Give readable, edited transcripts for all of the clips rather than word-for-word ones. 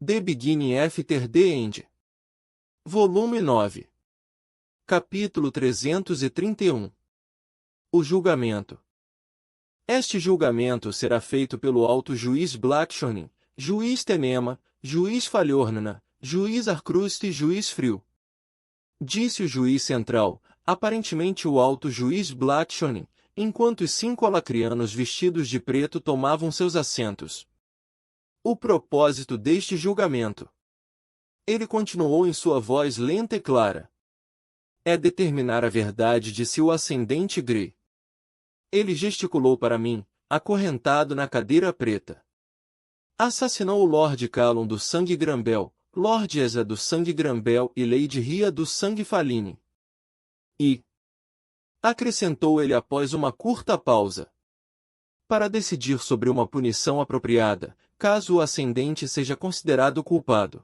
The Beginning After the End. Volume 9. Capítulo 331. O julgamento. Este julgamento será feito pelo alto juiz Blackshorn, juiz Tenema, juiz Falhorna, juiz Arcrust e juiz Frio. Disse o juiz central, aparentemente o alto juiz Blackshorn, enquanto os 5 alacrianos vestidos de preto tomavam seus assentos. O propósito deste julgamento. Ele continuou em sua voz lenta e clara. É determinar a verdade, disse o ascendente Grey. Ele gesticulou para mim, acorrentado na cadeira preta. Assassinou o Lord Callum do sangue Grambel, Lord Ezra do sangue Grambel e Lady Ria do sangue Faline. E acrescentou ele após uma curta pausa. Para decidir sobre uma punição apropriada, caso o ascendente seja considerado culpado.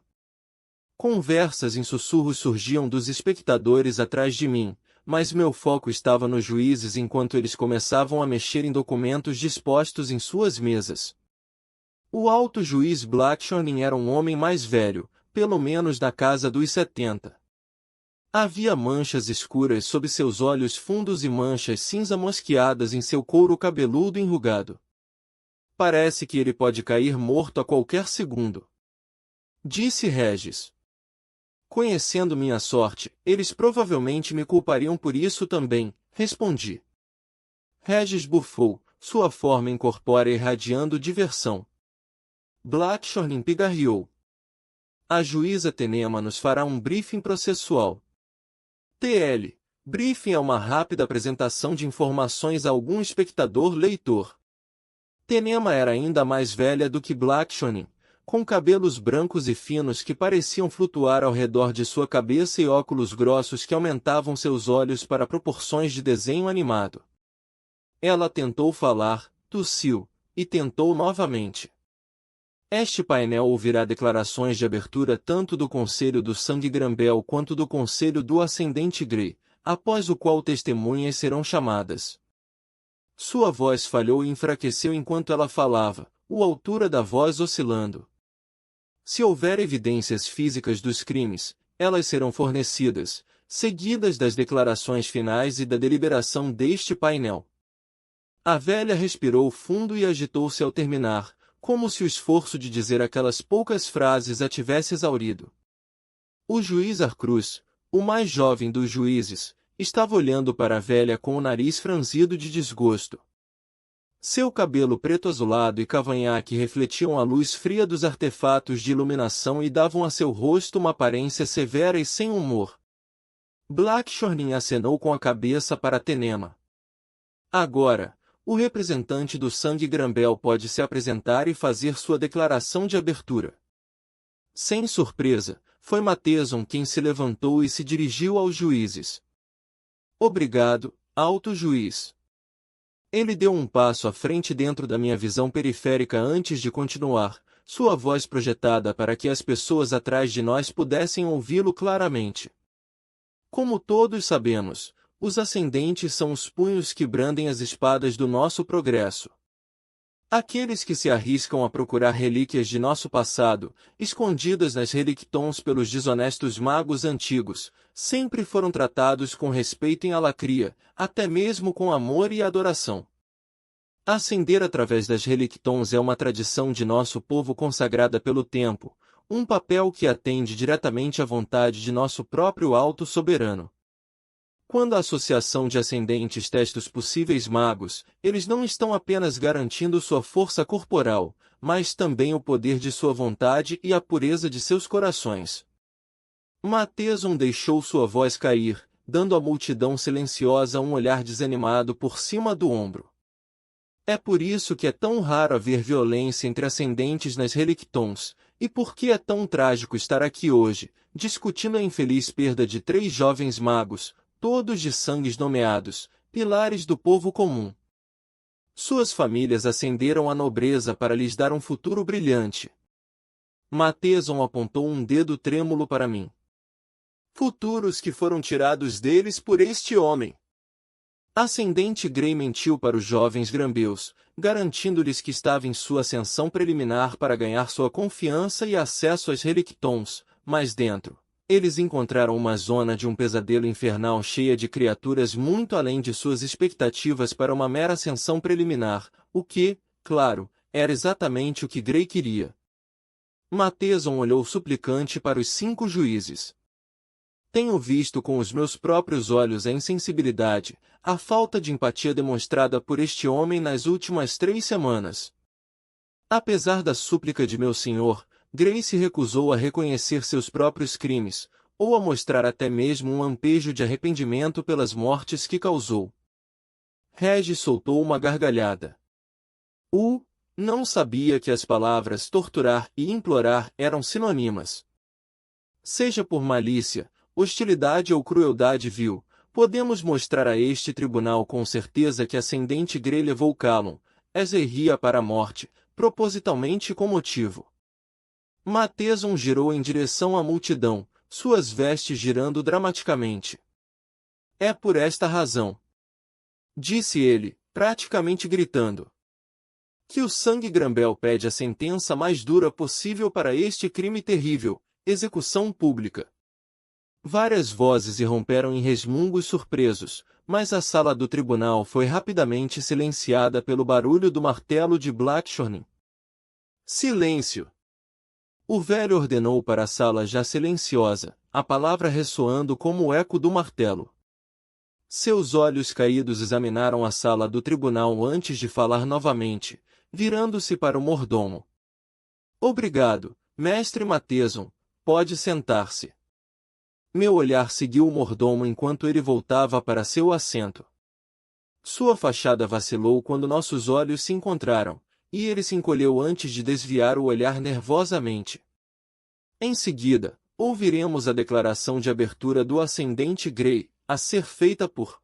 Conversas em sussurros surgiam dos espectadores atrás de mim, mas meu foco estava nos juízes enquanto eles começavam a mexer em documentos dispostos em suas mesas. O alto juiz Blackshorn era um homem mais velho, pelo menos da casa dos 70. Havia manchas escuras sob seus olhos fundos e manchas cinza mosqueadas em seu couro cabeludo enrugado. Parece que ele pode cair morto a qualquer segundo. Disse Regis. Conhecendo minha sorte, eles provavelmente me culpariam por isso também, respondi. Regis bufou, sua forma incorpórea irradiando diversão. Blackshorn pigarreou. A juíza Tenema nos fará um briefing processual. TL. Briefing é uma rápida apresentação de informações a algum espectador-leitor. Tenema era ainda mais velha do que Blackshorn, com cabelos brancos e finos que pareciam flutuar ao redor de sua cabeça e óculos grossos que aumentavam seus olhos para proporções de desenho animado. Ela tentou falar, tossiu, e tentou novamente. Este painel ouvirá declarações de abertura tanto do Conselho do Sangue Grambel quanto do Conselho do Ascendente Grey, após o qual testemunhas serão chamadas. Sua voz falhou e enfraqueceu enquanto ela falava, a altura da voz oscilando. Se houver evidências físicas dos crimes, elas serão fornecidas, seguidas das declarações finais e da deliberação deste painel. A velha respirou fundo e agitou-se ao terminar, como se o esforço de dizer aquelas poucas frases a tivesse exaurido. O juiz Arcruz, o mais jovem dos juízes, estava olhando para a velha com o nariz franzido de desgosto. Seu cabelo preto azulado e cavanhaque refletiam a luz fria dos artefatos de iluminação e davam a seu rosto uma aparência severa e sem humor. Blackshorn acenou com a cabeça para Tenema. Agora, o representante do sangue Grambel pode se apresentar e fazer sua declaração de abertura. Sem surpresa, foi Matheson quem se levantou e se dirigiu aos juízes. Obrigado, alto juiz. Ele deu um passo à frente dentro da minha visão periférica antes de continuar, sua voz projetada para que as pessoas atrás de nós pudessem ouvi-lo claramente. Como todos sabemos, os ascendentes são os punhos que brandem as espadas do nosso progresso. Aqueles que se arriscam a procurar relíquias de nosso passado, escondidas nas relictons pelos desonestos magos antigos, sempre foram tratados com respeito em Alacria, até mesmo com amor e adoração. Ascender através das relictons é uma tradição de nosso povo consagrada pelo tempo, um papel que atende diretamente à vontade de nosso próprio alto soberano. Quando a associação de ascendentes testa os possíveis magos, eles não estão apenas garantindo sua força corporal, mas também o poder de sua vontade e a pureza de seus corações. Matheson deixou sua voz cair, dando à multidão silenciosa um olhar desanimado por cima do ombro. É por isso que é tão raro haver violência entre ascendentes nas relictons, e por que é tão trágico estar aqui hoje, discutindo a infeliz perda de 3 jovens magos, todos de sangues nomeados, pilares do povo comum. Suas famílias ascenderam à nobreza para lhes dar um futuro brilhante. Matheson apontou um dedo trêmulo para mim. Futuros que foram tirados deles por este homem. Ascendente Grey mentiu para os jovens Grambeus, garantindo-lhes que estava em sua ascensão preliminar para ganhar sua confiança e acesso às Relictons, mas dentro, eles encontraram uma zona de um pesadelo infernal cheia de criaturas muito além de suas expectativas para uma mera ascensão preliminar, o que, claro, era exatamente o que Grey queria. Matheson olhou suplicante para os 5 juízes. Tenho visto com os meus próprios olhos a insensibilidade, a falta de empatia demonstrada por este homem nas últimas 3 semanas. Apesar da súplica de meu senhor, Grey se recusou a reconhecer seus próprios crimes, ou a mostrar até mesmo um lampejo de arrependimento pelas mortes que causou. Regis soltou uma gargalhada. Não sabia que as palavras torturar e implorar eram sinônimas. Seja por malícia, hostilidade ou crueldade vil, podemos mostrar a este tribunal com certeza que Ascendente Grey levou Callum, Ezerria para a morte, propositalmente e com motivo. Matheson girou em direção à multidão, suas vestes girando dramaticamente. É por esta razão, disse ele, praticamente gritando, que o sangue Grambel pede a sentença mais dura possível para este crime terrível, execução pública. Várias vozes irromperam em resmungos surpresos, mas a sala do tribunal foi rapidamente silenciada pelo barulho do martelo de Blackshorne. Silêncio! O velho ordenou para a sala já silenciosa, a palavra ressoando como o eco do martelo. Seus olhos caídos examinaram a sala do tribunal antes de falar novamente, virando-se para o mordomo. Obrigado, mestre Matheson, pode sentar-se. Meu olhar seguiu o mordomo enquanto ele voltava para seu assento. Sua fachada vacilou quando nossos olhos se encontraram, e ele se encolheu antes de desviar o olhar nervosamente. Em seguida, ouviremos a declaração de abertura do Ascendente Grey, a ser feita por...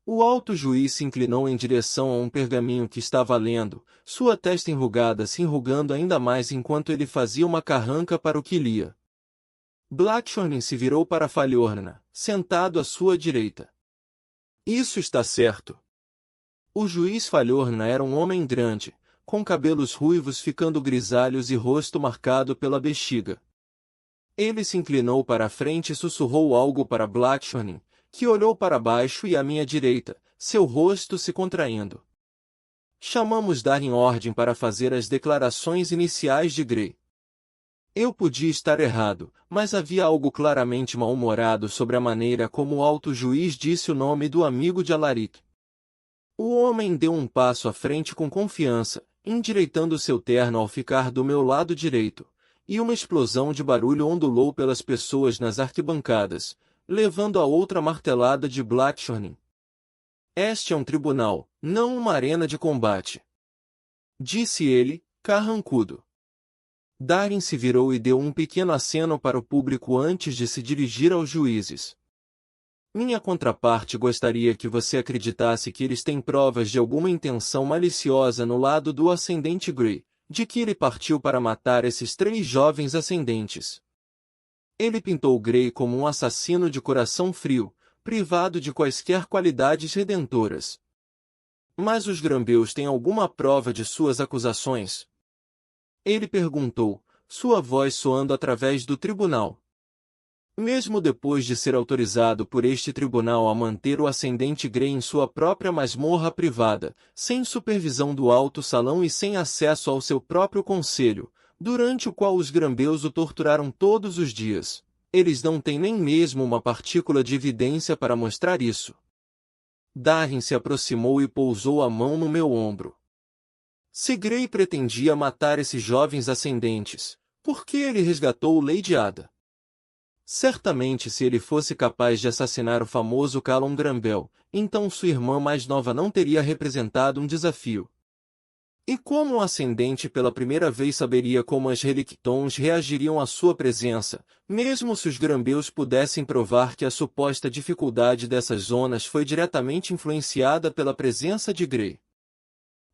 O alto juiz se inclinou em direção a um pergaminho que estava lendo, sua testa enrugada se enrugando ainda mais enquanto ele fazia uma carranca para o que lia. Blackshorne se virou para Falhorna, sentado à sua direita. Isso está certo. O juiz Falhorna era um homem grande, com cabelos ruivos ficando grisalhos e rosto marcado pela bexiga. Ele se inclinou para a frente e sussurrou algo para Blackshorne, que olhou para baixo e à minha direita, seu rosto se contraindo. Chamamos dar em ordem para fazer as declarações iniciais de Grey. Eu podia estar errado, mas havia algo claramente mal-humorado sobre a maneira como o alto juiz disse o nome do amigo de Alaric. O homem deu um passo à frente com confiança, endireitando seu terno ao ficar do meu lado direito, e uma explosão de barulho ondulou pelas pessoas nas arquibancadas, levando a outra martelada de Blackshorne. Este é um tribunal, não uma arena de combate. Disse ele, carrancudo. Darin se virou e deu um pequeno aceno para o público antes de se dirigir aos juízes. Minha contraparte gostaria que você acreditasse que eles têm provas de alguma intenção maliciosa no lado do Ascendente Grey, de que ele partiu para matar esses 3 jovens ascendentes. Ele pintou Grey como um assassino de coração frio, privado de quaisquer qualidades redentoras. Mas os Grambeus têm alguma prova de suas acusações? Ele perguntou, sua voz soando através do tribunal. Mesmo depois de ser autorizado por este tribunal a manter o Ascendente Grey em sua própria masmorra privada, sem supervisão do alto salão e sem acesso ao seu próprio conselho, durante o qual os Grambeus o torturaram todos os dias, eles não têm nem mesmo uma partícula de evidência para mostrar isso. Darin se aproximou e pousou a mão no meu ombro. Se Grey pretendia matar esses jovens ascendentes, por que ele resgatou Lady Ada? Certamente se ele fosse capaz de assassinar o famoso Callum Grambel, então sua irmã mais nova não teria representado um desafio. E como o Ascendente pela primeira vez saberia como as Relictons reagiriam à sua presença, mesmo se os Grambeus pudessem provar que a suposta dificuldade dessas zonas foi diretamente influenciada pela presença de Grey?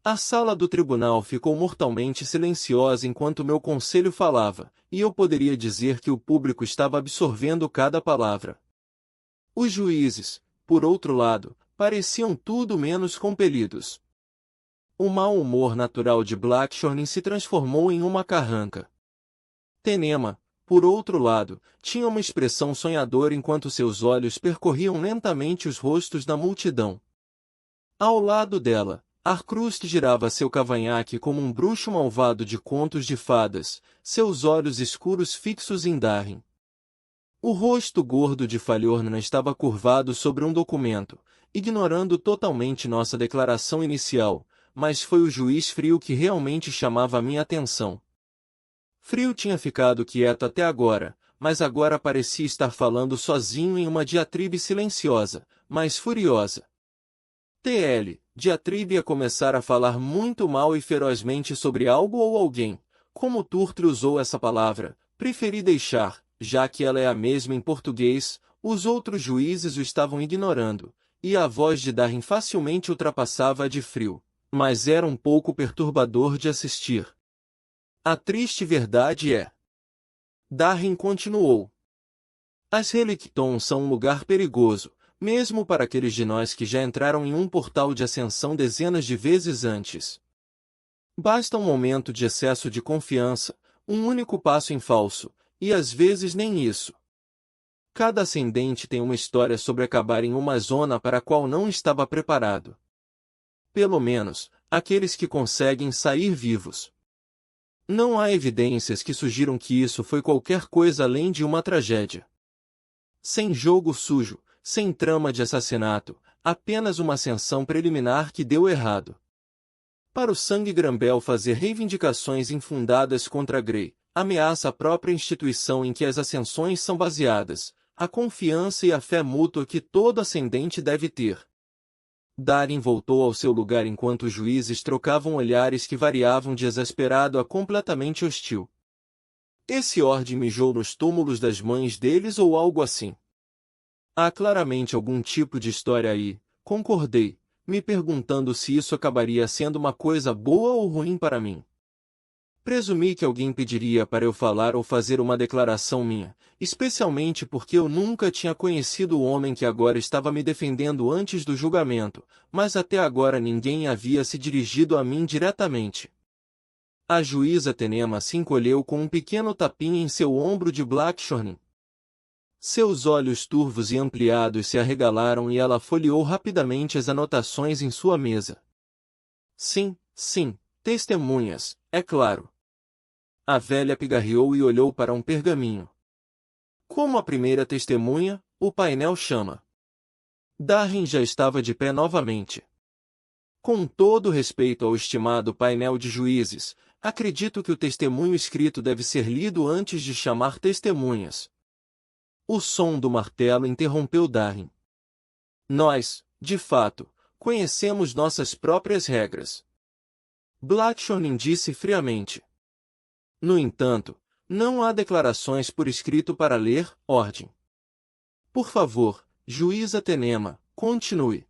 A sala do tribunal ficou mortalmente silenciosa enquanto meu conselho falava, e eu poderia dizer que o público estava absorvendo cada palavra. Os juízes, por outro lado, pareciam tudo menos compelidos. O mau humor natural de Blackshorn se transformou em uma carranca. Tenema, por outro lado, tinha uma expressão sonhadora enquanto seus olhos percorriam lentamente os rostos da multidão. Ao lado dela, Arcrust girava seu cavanhaque como um bruxo malvado de contos de fadas, seus olhos escuros fixos em Darin. O rosto gordo de Falhorn estava curvado sobre um documento, ignorando totalmente nossa declaração inicial, mas foi o juiz Frio que realmente chamava a minha atenção. Frio tinha ficado quieto até agora, mas agora parecia estar falando sozinho em uma diatribe silenciosa, mas furiosa. Diatribe a começar a falar muito mal e ferozmente sobre algo ou alguém. Como Turtle usou essa palavra, preferi deixar, já que ela é a mesma em português, os outros juízes o estavam ignorando, e a voz de Darin facilmente ultrapassava a de Frio, mas era um pouco perturbador de assistir. A triste verdade é... Darin continuou. As Relictons são um lugar perigoso, mesmo para aqueles de nós que já entraram em um portal de ascensão dezenas de vezes antes. Basta um momento de excesso de confiança, um único passo em falso, e às vezes nem isso. Cada ascendente tem uma história sobre acabar em uma zona para a qual não estava preparado. Pelo menos, aqueles que conseguem sair vivos. Não há evidências que sugiram que isso foi qualquer coisa além de uma tragédia. Sem jogo sujo, sem trama de assassinato, apenas uma ascensão preliminar que deu errado. Para o Sangue Grambel fazer reivindicações infundadas contra Grey, ameaça a própria instituição em que as ascensões são baseadas, a confiança e a fé mútua que todo ascendente deve ter. Darin voltou ao seu lugar enquanto os juízes trocavam olhares que variavam de exasperado a completamente hostil. Esse Ord mijou nos túmulos das mães deles ou algo assim. Há claramente algum tipo de história aí, concordei, me perguntando se isso acabaria sendo uma coisa boa ou ruim para mim. Presumi que alguém pediria para eu falar ou fazer uma declaração minha, especialmente porque eu nunca tinha conhecido o homem que agora estava me defendendo antes do julgamento, mas até agora ninguém havia se dirigido a mim diretamente. A juíza Tenema se encolheu com um pequeno tapinha em seu ombro de Blackshorn. Seus olhos turvos e ampliados se arregalaram e ela folheou rapidamente as anotações em sua mesa. Sim, testemunhas, é claro. A velha pigarreou e olhou para um pergaminho. Como a primeira testemunha, o painel chama. Darin já estava de pé novamente. Com todo respeito ao estimado painel de juízes, acredito que o testemunho escrito deve ser lido antes de chamar testemunhas. O som do martelo interrompeu Darin. Nós, de fato, conhecemos nossas próprias regras. Blackshorn disse friamente. No entanto, não há declarações por escrito para ler, ordem. Por favor, juíza Tenema, continue.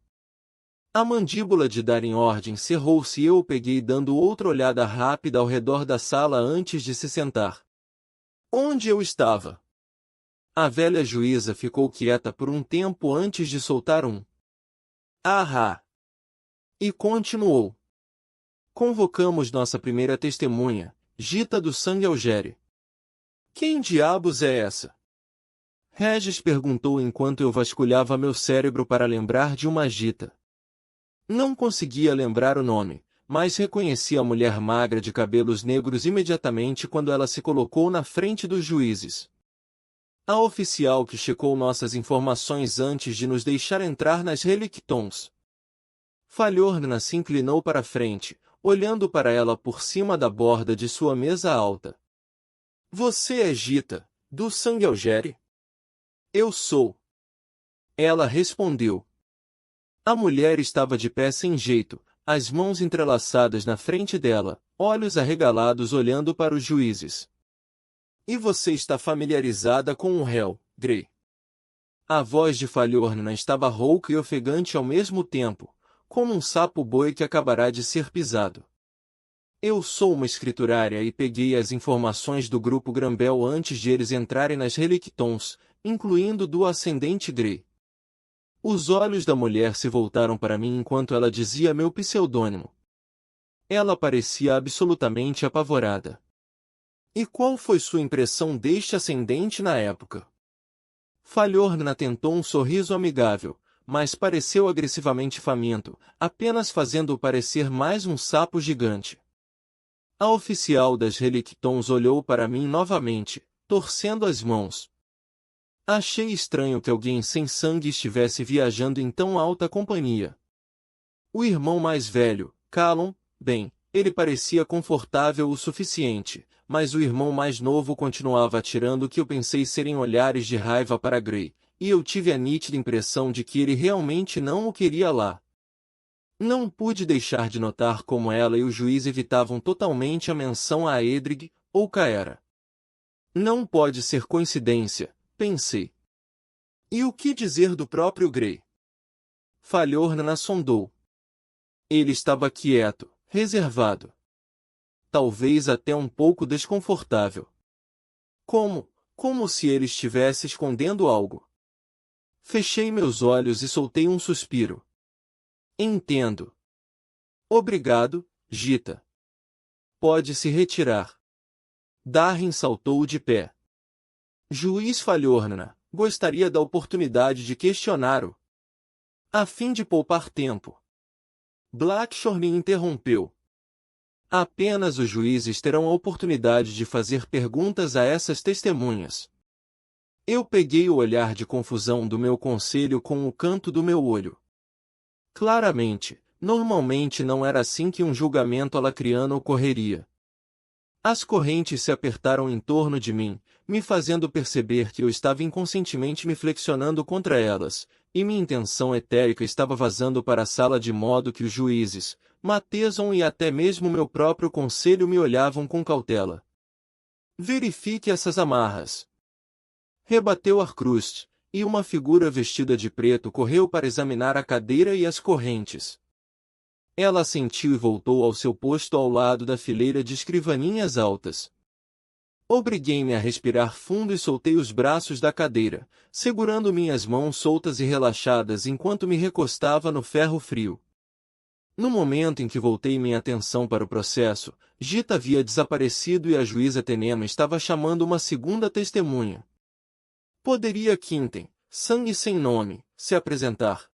A mandíbula de Darin Ordem cerrou-se e eu o peguei dando outra olhada rápida ao redor da sala antes de se sentar. Onde eu estava? A velha juíza ficou quieta por um tempo antes de soltar um. Ahá! E continuou. Convocamos nossa primeira testemunha, Gita do Sangue Algere. Quem diabos é essa? Regis perguntou enquanto eu vasculhava meu cérebro para lembrar de uma Gita. Não conseguia lembrar o nome, mas reconheci a mulher magra de cabelos negros imediatamente quando ela se colocou na frente dos juízes. A oficial que checou nossas informações antes de nos deixar entrar nas Relictons. Falhorn se inclinou para a frente, olhando para ela por cima da borda de sua mesa alta. Você é Gita, do Sangue Algere? Eu sou. Ela respondeu. A mulher estava de pé sem jeito, as mãos entrelaçadas na frente dela, olhos arregalados olhando para os juízes. E você está familiarizada com o réu, Grey? A voz de Falhorn estava rouca e ofegante ao mesmo tempo, como um sapo-boi que acabará de ser pisado. Eu sou uma escriturária e peguei as informações do grupo Grambel antes de eles entrarem nas Relictons, incluindo do ascendente Grey. Os olhos da mulher se voltaram para mim enquanto ela dizia meu pseudônimo. Ela parecia absolutamente apavorada. E qual foi sua impressão deste ascendente na época? Falhorna tentou um sorriso amigável, mas pareceu agressivamente faminto, apenas fazendo-o parecer mais um sapo gigante. A oficial das Relictons olhou para mim novamente, torcendo as mãos. Achei estranho que alguém sem sangue estivesse viajando em tão alta companhia. O irmão mais velho, Callum, bem, ele parecia confortável o suficiente, mas o irmão mais novo continuava atirando o que eu pensei serem olhares de raiva para Gray, e eu tive a nítida impressão de que ele realmente não o queria lá. Não pude deixar de notar como ela e o juiz evitavam totalmente a menção a Edrig ou Caera. Não pode ser coincidência, pensei. E o que dizer do próprio Gray? Falhorna sondou. Ele estava quieto, reservado. Talvez até um pouco desconfortável. Como se ele estivesse escondendo algo. Fechei meus olhos e soltei um suspiro. Entendo. Obrigado, Gita. Pode se retirar. Darren saltou de pé. Juiz Falhorna, gostaria da oportunidade de questioná-lo. A fim de poupar tempo. Blackshore me interrompeu. Apenas os juízes terão a oportunidade de fazer perguntas a essas testemunhas. Eu peguei o olhar de confusão do meu conselho com o canto do meu olho. Claramente, normalmente não era assim que um julgamento alacriano ocorreria. As correntes se apertaram em torno de mim, me fazendo perceber que eu estava inconscientemente me flexionando contra elas, e minha intenção etérica estava vazando para a sala de modo que os juízes, Matheson e até mesmo meu próprio conselho me olhavam com cautela. Verifique essas amarras. Rebateu Arcrust, e uma figura vestida de preto correu para examinar a cadeira e as correntes. Ela assentiu e voltou ao seu posto ao lado da fileira de escrivaninhas altas. Obriguei-me a respirar fundo e soltei os braços da cadeira, segurando minhas mãos soltas e relaxadas enquanto me recostava no ferro frio. No momento em que voltei minha atenção para o processo, Gita havia desaparecido e a juíza Tenema estava chamando uma segunda testemunha. Poderia Quinten, sangue sem nome, se apresentar.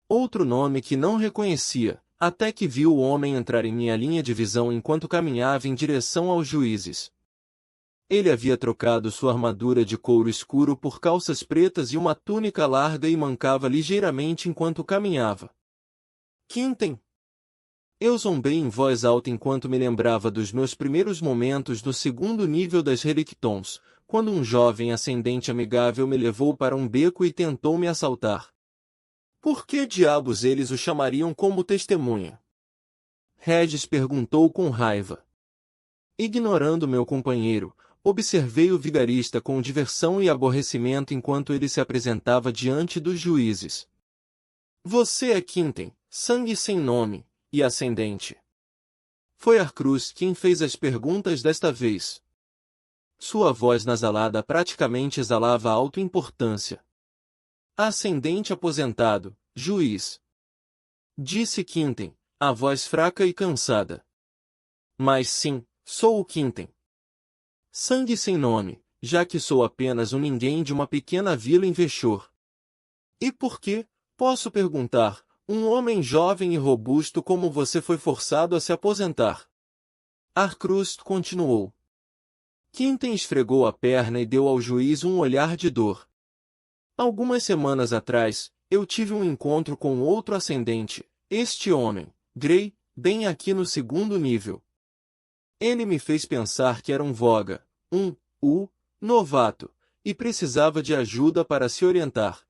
Outro nome que não reconhecia, até que viu o homem entrar em minha linha de visão enquanto caminhava em direção aos juízes. Ele havia trocado sua armadura de couro escuro por calças pretas e uma túnica larga e mancava ligeiramente enquanto caminhava. Quinten! Eu zombei em voz alta enquanto me lembrava dos meus primeiros momentos no segundo nível das Relictons, quando um jovem ascendente amigável me levou para um beco e tentou me assaltar. Por que diabos eles o chamariam como testemunha? Regis perguntou com raiva. Ignorando meu companheiro, observei o vigarista com diversão e aborrecimento enquanto ele se apresentava diante dos juízes. Você é Quinten, sangue sem nome, e ascendente. Foi Arcruz quem fez as perguntas desta vez. Sua voz nasalada praticamente exalava autoimportância. Ascendente aposentado, juiz. Disse Quinten, a voz fraca e cansada. Mas sim, sou o Quinten. Sangue sem nome, já que sou apenas um ninguém de uma pequena vila em Veshor. E por que, posso perguntar, um homem jovem e robusto como você foi forçado a se aposentar? Arcrust continuou. Quinten esfregou a perna e deu ao juiz um olhar de dor. Algumas semanas atrás, eu tive um encontro com outro ascendente, este homem, Gray, bem aqui no segundo nível. Ele me fez pensar que era um voga, novato, e precisava de ajuda para se orientar.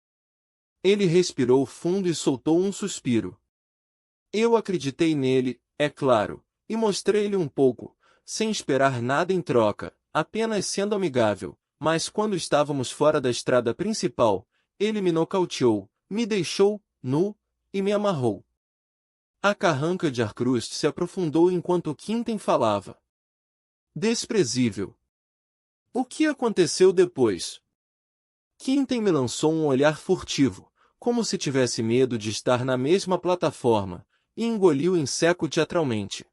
Ele respirou fundo e soltou um suspiro. Eu acreditei nele, é claro, e mostrei-lhe um pouco, sem esperar nada em troca, apenas sendo amigável, mas quando estávamos fora da estrada principal, ele me nocauteou, me deixou nu, e me amarrou. A carranca de Arcrust se aprofundou enquanto Quinten falava. Desprezível. O que aconteceu depois? Quinten me lançou um olhar furtivo, como se tivesse medo de estar na mesma plataforma, e engoliu em seco teatralmente.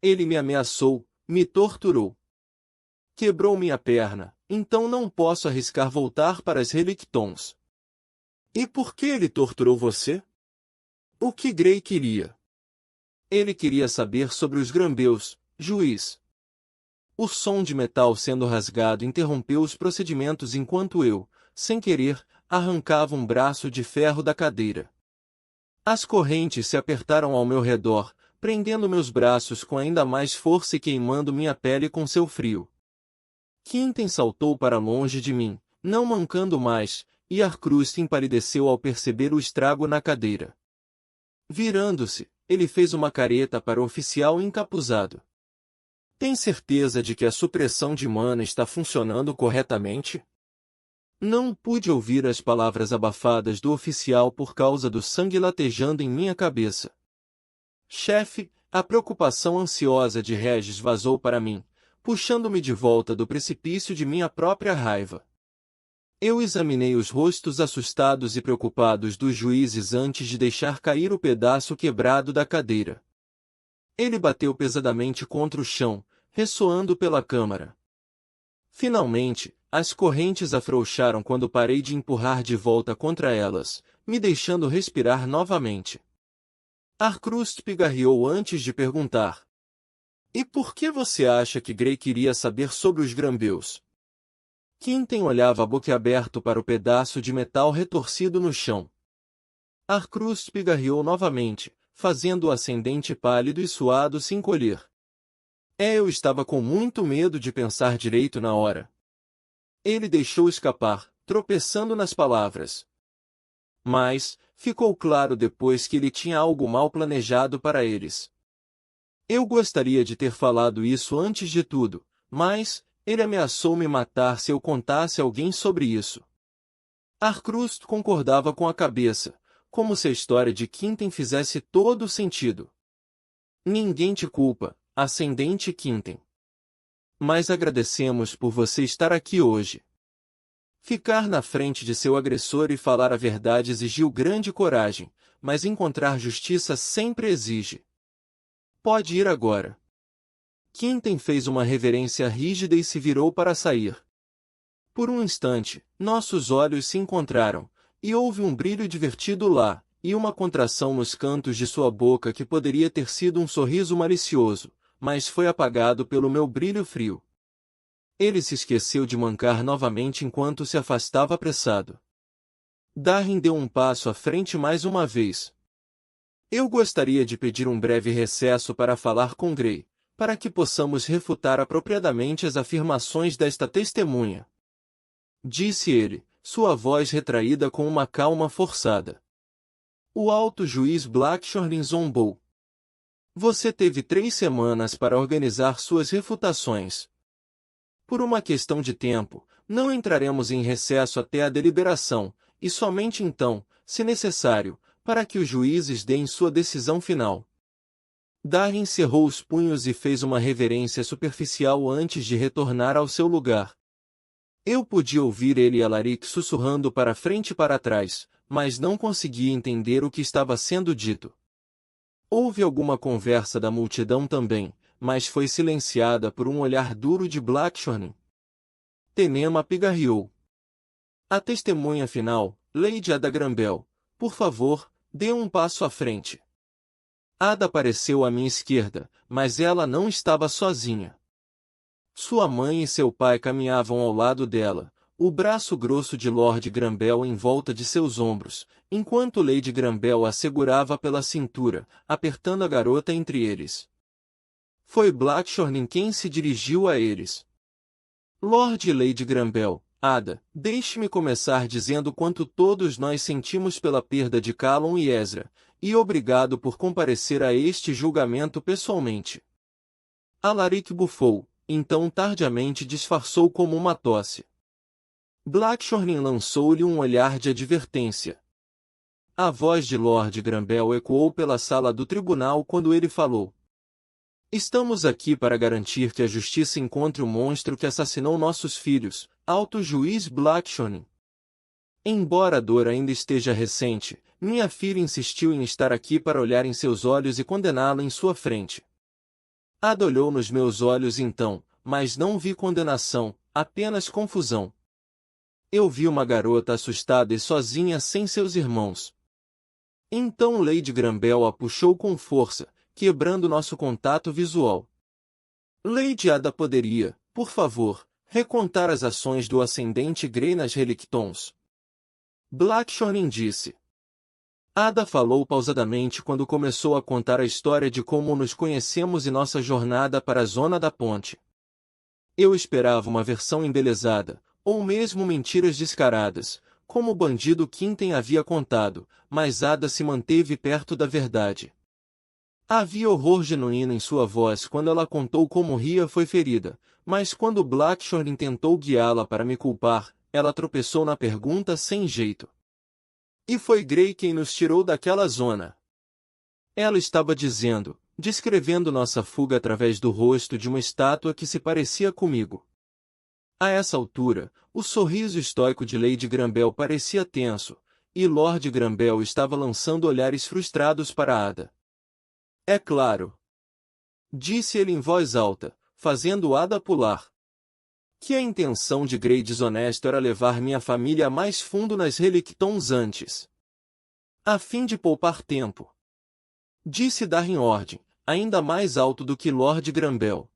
Ele me ameaçou, me torturou. Quebrou minha perna, então não posso arriscar voltar para as Relictons. E por que ele torturou você? O que Grey queria? Ele queria saber sobre os Grambeus, juiz. O som de metal sendo rasgado interrompeu os procedimentos enquanto eu, sem querer, arrancava um braço de ferro da cadeira. As correntes se apertaram ao meu redor, prendendo meus braços com ainda mais força e queimando minha pele com seu frio. Quinten saltou para longe de mim, não mancando mais, e Arcrust empalideceu ao perceber o estrago na cadeira. Virando-se, ele fez uma careta para o oficial encapuzado. Tem certeza de que a supressão de mana está funcionando corretamente? Não pude ouvir as palavras abafadas do oficial por causa do sangue latejando em minha cabeça. Chefe, a preocupação ansiosa de Regis vazou para mim, puxando-me de volta do precipício de minha própria raiva. Eu examinei os rostos assustados e preocupados dos juízes antes de deixar cair o pedaço quebrado da cadeira. Ele bateu pesadamente contra o chão, ressoando pela câmara. Finalmente, as correntes afrouxaram quando parei de empurrar de volta contra elas, me deixando respirar novamente. Arcrust pigarreou antes de perguntar. E por que você acha que Grey queria saber sobre os Grambeus? Quinten olhava boquiaberto para o pedaço de metal retorcido no chão. Arcrust pigarreou novamente, fazendo o ascendente pálido e suado se encolher. Eu estava com muito medo de pensar direito na hora. Ele deixou escapar, tropeçando nas palavras. Mas, ficou claro depois que ele tinha algo mal planejado para eles. Eu gostaria de ter falado isso antes de tudo, mas, ele ameaçou me matar se eu contasse a alguém sobre isso. Arcrust concordava com a cabeça, como se a história de Quinten fizesse todo o sentido. Ninguém te culpa, Ascendente Quinten. Mas agradecemos por você estar aqui hoje. Ficar na frente de seu agressor e falar a verdade exigiu grande coragem, mas encontrar justiça sempre exige. Pode ir agora. Quinten fez uma reverência rígida e se virou para sair. Por um instante, nossos olhos se encontraram, e houve um brilho divertido lá, e uma contração nos cantos de sua boca que poderia ter sido um sorriso malicioso, mas foi apagado pelo meu brilho frio. Ele se esqueceu de mancar novamente enquanto se afastava apressado. Darin deu um passo à frente mais uma vez. Eu gostaria de pedir um breve recesso para falar com Grey, para que possamos refutar apropriadamente as afirmações desta testemunha. Disse ele, sua voz retraída com uma calma forçada. O alto juiz Blackshorn zombou. Você teve 3 semanas para organizar suas refutações. Por uma questão de tempo, não entraremos em recesso até a deliberação, e somente então, se necessário, para que os juízes deem sua decisão final. Darin cerrou os punhos e fez uma reverência superficial antes de retornar ao seu lugar. Eu podia ouvir ele e Alaric sussurrando para frente e para trás, mas não conseguia entender o que estava sendo dito. Houve alguma conversa da multidão também, mas foi silenciada por um olhar duro de Blackshorn. Tenema pigarreou. A testemunha final, Lady Ada Grambel, por favor, dê um passo à frente. Ada apareceu à minha esquerda, mas ela não estava sozinha. Sua mãe e seu pai caminhavam ao lado dela, o braço grosso de Lord Grambel em volta de seus ombros, enquanto Lady Grambel a segurava pela cintura, apertando a garota entre eles. Foi Blackshorn quem se dirigiu a eles. Lord e Lady Grambel, Ada, deixe-me começar dizendo quanto todos nós sentimos pela perda de Callum e Ezra, e obrigado por comparecer a este julgamento pessoalmente. Alaric bufou, então tardiamente disfarçou como uma tosse. Blackshorn lançou-lhe um olhar de advertência. A voz de Lord Grambel ecoou pela sala do tribunal quando ele falou. Estamos aqui para garantir que a justiça encontre o monstro que assassinou nossos filhos, alto juiz Blackshorn. Embora a dor ainda esteja recente, minha filha insistiu em estar aqui para olhar em seus olhos e condená-la em sua frente. Ada olhou nos meus olhos então, mas não vi condenação, apenas confusão. Eu vi uma garota assustada e sozinha sem seus irmãos. Então Lady Granbell a puxou com força, quebrando nosso contato visual. Lady Ada poderia, por favor, recontar as ações do ascendente Grey nas Relictons? Blackshorn disse. Ada falou pausadamente quando começou a contar a história de como nos conhecemos e nossa jornada para a zona da ponte. Eu esperava uma versão embelezada, ou mesmo mentiras descaradas, como o bandido Quinten havia contado, mas Ada se manteve perto da verdade. Havia horror genuíno em sua voz quando ela contou como Ria foi ferida, mas quando Blackshorn tentou guiá-la para me culpar, ela tropeçou na pergunta sem jeito. E foi Grey quem nos tirou daquela zona. Ela estava dizendo, descrevendo nossa fuga através do rosto de uma estátua que se parecia comigo. A essa altura, o sorriso estoico de Lady Granbell parecia tenso, e Lord Granbell estava lançando olhares frustrados para Ada. É claro, disse ele em voz alta, fazendo Ada pular, que a intenção de Grey desonesto era levar minha família mais fundo nas Relictons antes. A fim de poupar tempo. Disse Darren Ordem, ainda mais alto do que Lord Granbell.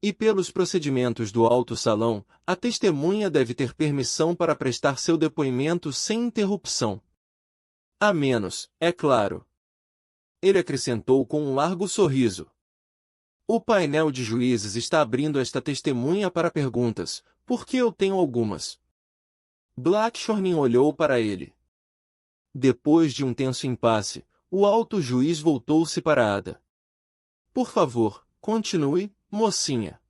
E pelos procedimentos do alto salão, a testemunha deve ter permissão para prestar seu depoimento sem interrupção. A menos, é claro. Ele acrescentou com um largo sorriso. O painel de juízes está abrindo esta testemunha para perguntas, porque eu tenho algumas. Blackshorn olhou para ele. Depois de um tenso impasse, o alto juiz voltou-se para Ada. Por favor, continue, mocinha.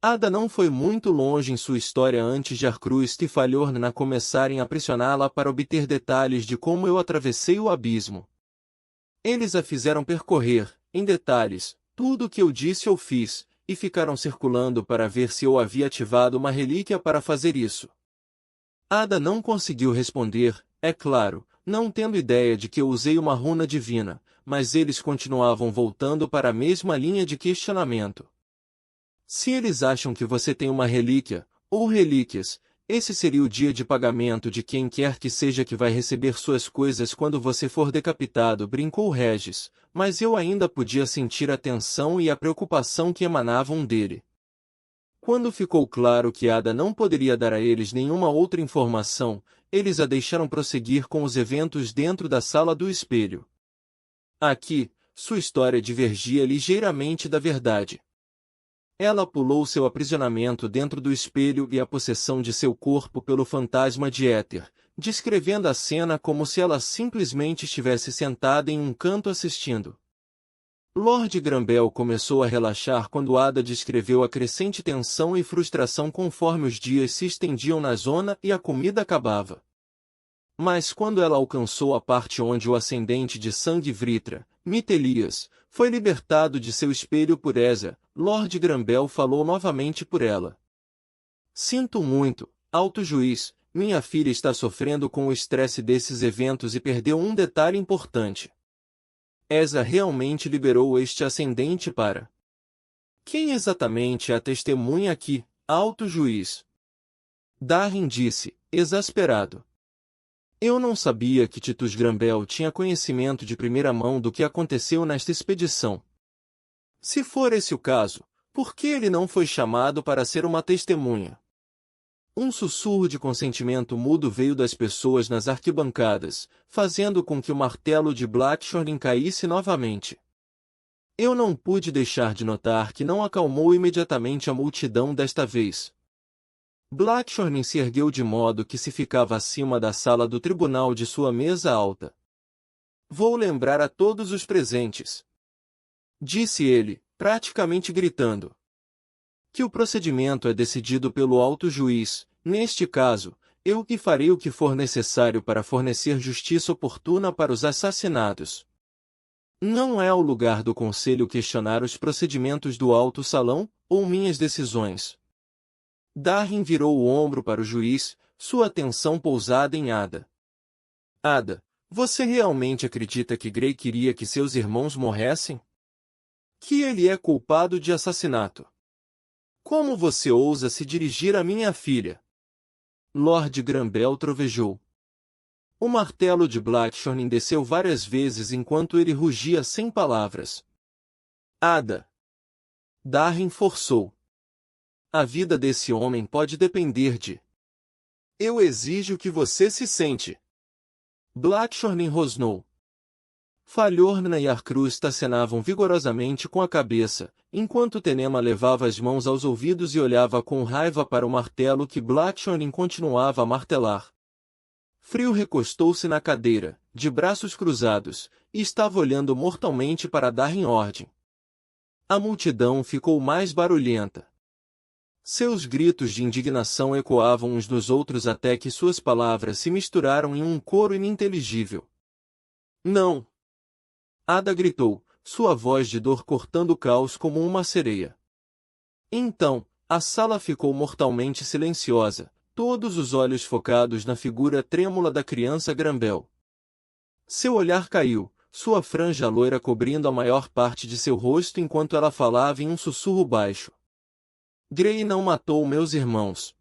Ada não foi muito longe em sua história antes de Arcrust e Falhorn começarem a pressioná-la para obter detalhes de como eu atravessei o abismo. Eles a fizeram percorrer, em detalhes, tudo o que eu disse ou fiz, e ficaram circulando para ver se eu havia ativado uma relíquia para fazer isso. Ada não conseguiu responder, é claro, não tendo ideia de que eu usei uma runa divina, mas eles continuavam voltando para a mesma linha de questionamento. Se eles acham que você tem uma relíquia, ou relíquias, esse seria o dia de pagamento de quem quer que seja que vai receber suas coisas quando você for decapitado, brincou Regis, mas eu ainda podia sentir a tensão e a preocupação que emanavam dele. Quando ficou claro que Ada não poderia dar a eles nenhuma outra informação, eles a deixaram prosseguir com os eventos dentro da sala do espelho. Aqui, sua história divergia ligeiramente da verdade. Ela pulou seu aprisionamento dentro do espelho e a possessão de seu corpo pelo fantasma de Éter, descrevendo a cena como se ela simplesmente estivesse sentada em um canto assistindo. Lord Granbell começou a relaxar quando Ada descreveu a crescente tensão e frustração conforme os dias se estendiam na zona e a comida acabava. Mas quando ela alcançou a parte onde o ascendente de sangue Vritra, Mitelias, foi libertado de seu espelho por Ezra, Lord Granbell falou novamente por ela. Sinto muito, alto juiz, minha filha está sofrendo com o estresse desses eventos e perdeu um detalhe importante. Ezra realmente liberou este ascendente para... Quem exatamente é a testemunha aqui, alto juiz? Darren disse, exasperado. Eu não sabia que Titus Granbell tinha conhecimento de primeira mão do que aconteceu nesta expedição. Se for esse o caso, por que ele não foi chamado para ser uma testemunha? Um sussurro de consentimento mudo veio das pessoas nas arquibancadas, fazendo com que o martelo de Blackshorn caísse novamente. Eu não pude deixar de notar que não acalmou imediatamente a multidão desta vez. Blackshorn se ergueu de modo que se ficava acima da sala do tribunal de sua mesa alta. Vou lembrar a todos os presentes, disse ele, praticamente gritando, que o procedimento é decidido pelo alto juiz. Neste caso, eu que farei o que for necessário para fornecer justiça oportuna para os assassinados. Não é o lugar do conselho questionar os procedimentos do alto salão, ou minhas decisões. Darren virou o ombro para o juiz, sua atenção pousada em Ada. Ada, você realmente acredita que Grey queria que seus irmãos morressem? Que ele é culpado de assassinato? Como você ousa se dirigir à minha filha? Lord Granbell trovejou. O martelo de Blackthorn desceu várias vezes enquanto ele rugia sem palavras. Ada. Darren forçou. A vida desse homem pode depender de... Eu exijo que você se sente. Blackthorn rosnou. Falhorna e Arcruz acenavam vigorosamente com a cabeça, enquanto Tenema levava as mãos aos ouvidos e olhava com raiva para o martelo que Blackthorn continuava a martelar. Frio recostou-se na cadeira, de braços cruzados, e estava olhando mortalmente para Darren ordem. A multidão ficou mais barulhenta. Seus gritos de indignação ecoavam uns dos outros até que suas palavras se misturaram em um coro ininteligível. Não! Ada gritou, sua voz de dor cortando o caos como uma sereia. Então, a sala ficou mortalmente silenciosa, todos os olhos focados na figura trêmula da criança Granbell. Seu olhar caiu, sua franja loira cobrindo a maior parte de seu rosto enquanto ela falava em um sussurro baixo. Grey não matou meus irmãos.